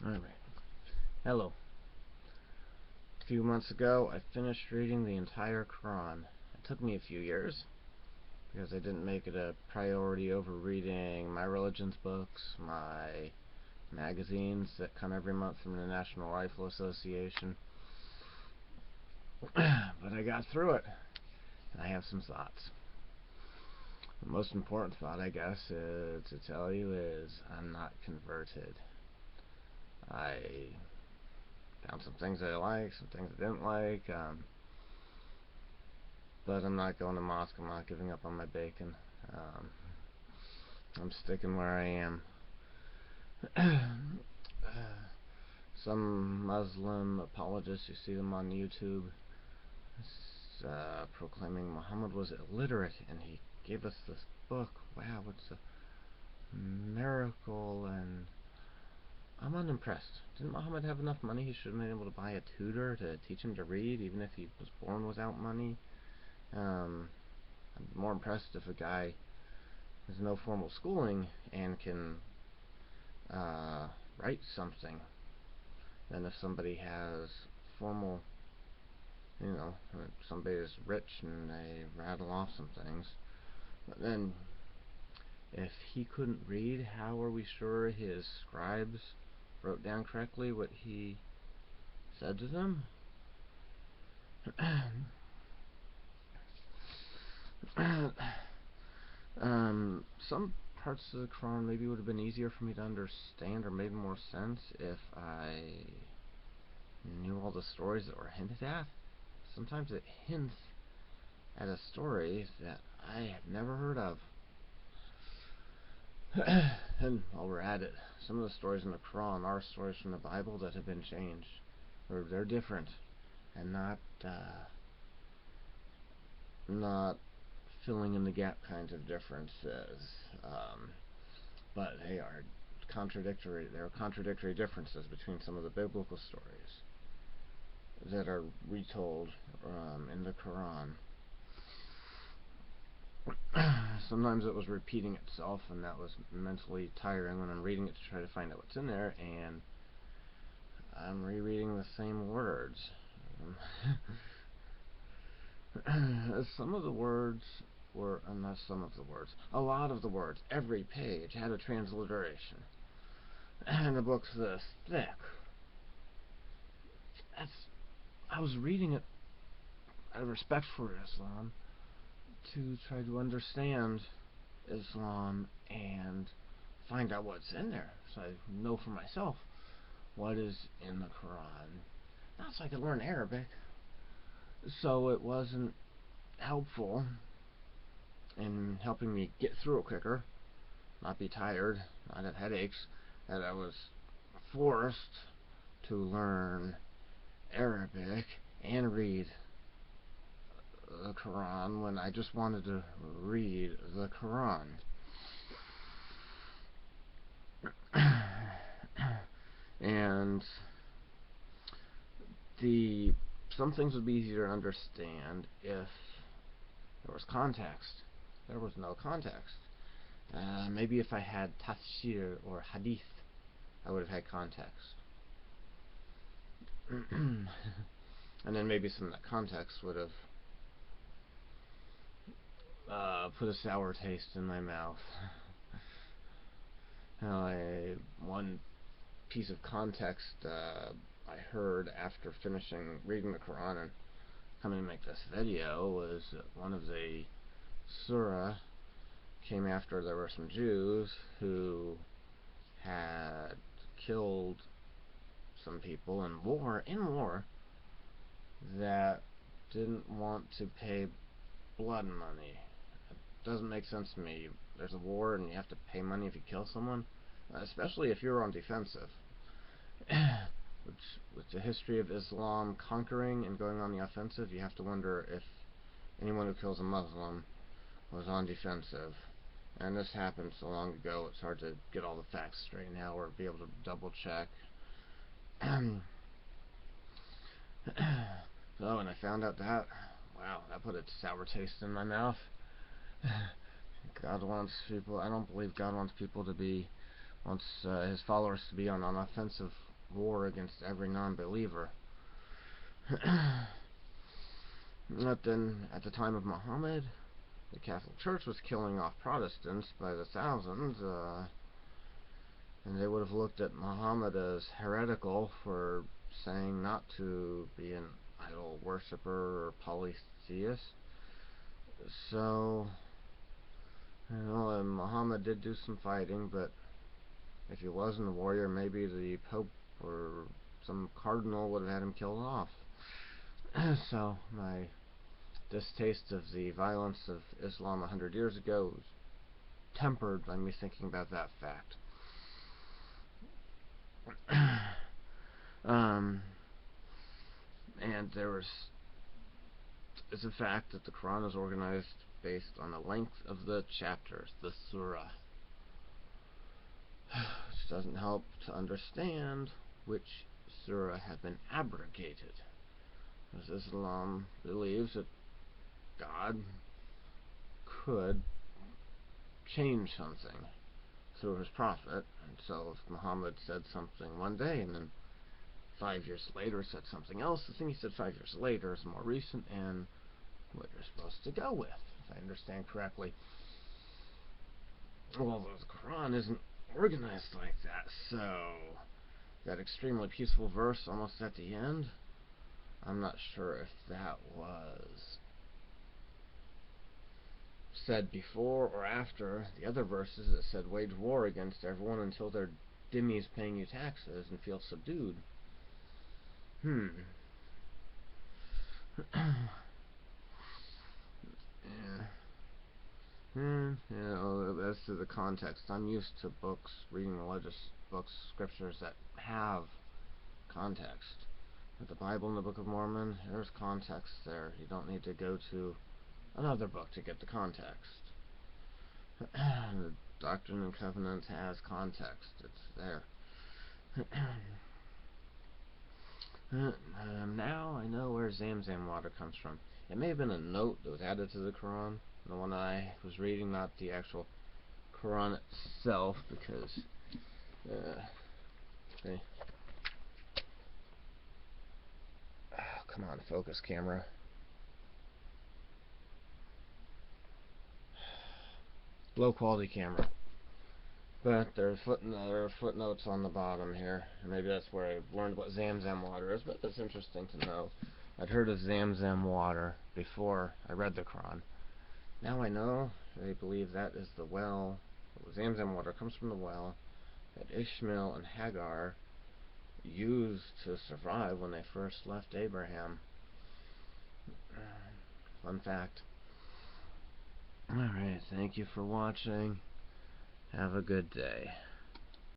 Alright. Hello. A few months ago, I finished reading the entire Quran. It took me a few years because I didn't make it a priority over reading my religion's books, my magazines that come every month from the National Rifle Association. But I got through it, and I have some thoughts. The most important thought, I guess, to tell you is I'm not converted. I found some things I like, some things I didn't like, but I'm not going to mosque. I'm not giving up on my bacon. I'm sticking where I am. Some Muslim apologists, you see them on YouTube, proclaiming Muhammad was illiterate and he gave us this book. Wow, it's a miracle, and I'm unimpressed. Didn't Muhammad have enough money? He should have been able to buy a tutor to teach him to read, even if he was born without money. I'm more impressed if a guy has no formal schooling and can write something than if somebody has formal, somebody is rich and they rattle off some things. But then, if he couldn't read, how are we sure his scribes wrote down correctly what he said to them? Some parts of the Quran maybe would have been easier for me to understand or made more sense if I knew all the stories that were hinted at. Sometimes it hints at a story that I have never heard of. And while we're at it, some of the stories in the Quran are stories from the Bible that have been changed. Or they're different and not filling in the gap kinds of differences. But they are contradictory. There are contradictory differences between some of the biblical stories that are retold in the Quran. Sometimes it was repeating itself, and that was mentally tiring when I'm reading it to try to find out what's in there, and I'm rereading the same words. Some of the words were, not some of the words, a lot of the words, every page had a transliteration. And the book's this thick. I was reading it out of respect for Islam to try to understand Islam and find out what's in there, so I know for myself what is in the Quran. Not so I could learn Arabic, so it wasn't helpful in helping me get through it quicker, not be tired, not have headaches, that I was forced to learn Arabic and read the Quran when I just wanted to read the Quran. And some things would be easier to understand if there was context. There was no context. Maybe if I had tafsir or hadith, I would have had context. And then maybe some of that context would have put a sour taste in my mouth. One piece of context I heard after finishing reading the Quran and coming to make this video was that one of the surah came after there were some Jews who had killed some people in war that didn't want to pay blood money. It doesn't make sense to me. There's a war and you have to pay money if you kill someone, especially if you're on defensive. With the history of Islam conquering and going on the offensive, you have to wonder if anyone who kills a Muslim was on defensive. And this happened so long ago, it's hard to get all the facts straight now or be able to double check. So when I found out that, wow, that put a sour taste in my mouth. God wants people, I don't believe God wants people to be, wants his followers to be on an offensive war against every non-believer. But then, at the time of Muhammad, the Catholic Church was killing off Protestants by the thousands, and they would have looked at Muhammad as heretical for saying not to be an idol worshiper or polytheist. So, Muhammad did do some fighting, but if he wasn't a warrior, maybe the Pope or some cardinal would have had him killed off. So, my distaste of the violence of Islam 100 years ago was tempered by me thinking about that fact. And it's a fact that the Quran is organized based on the length of the chapters, the surah, which doesn't help to understand which surah have been abrogated, because Islam believes that God could change something through his prophet, and so if Muhammad said something one day and then 5 years later said something else, the thing he said 5 years later is more recent and what you're supposed to go with, if I understand correctly. Well, the Quran isn't organized like that, so that extremely peaceful verse almost at the end, I'm not sure if that was said before or after the other verses that said wage war against everyone until they're dhimmis paying you taxes and feel subdued. Yeah. As to the context, I'm used to reading religious books, scriptures that have context. With the Bible and the Book of Mormon, there's context there. You don't need to go to another book to get the context. The Doctrine and Covenants has context. It's there. Now I know where Zamzam water comes from. It may have been a note that was added to the Quran, the one I was reading, not the actual Quran itself, because okay. Oh, come on, focus camera. Low quality camera. But there are footnotes on the bottom here. Maybe that's where I learned what Zamzam water is, but that's interesting to know. I'd heard of Zamzam water before I read the Quran. Now I know they believe that is the well. Zamzam water comes from the well that Ishmael and Hagar used to survive when they first left Abraham. Fun fact. Alright, thank you for watching. Have a good day.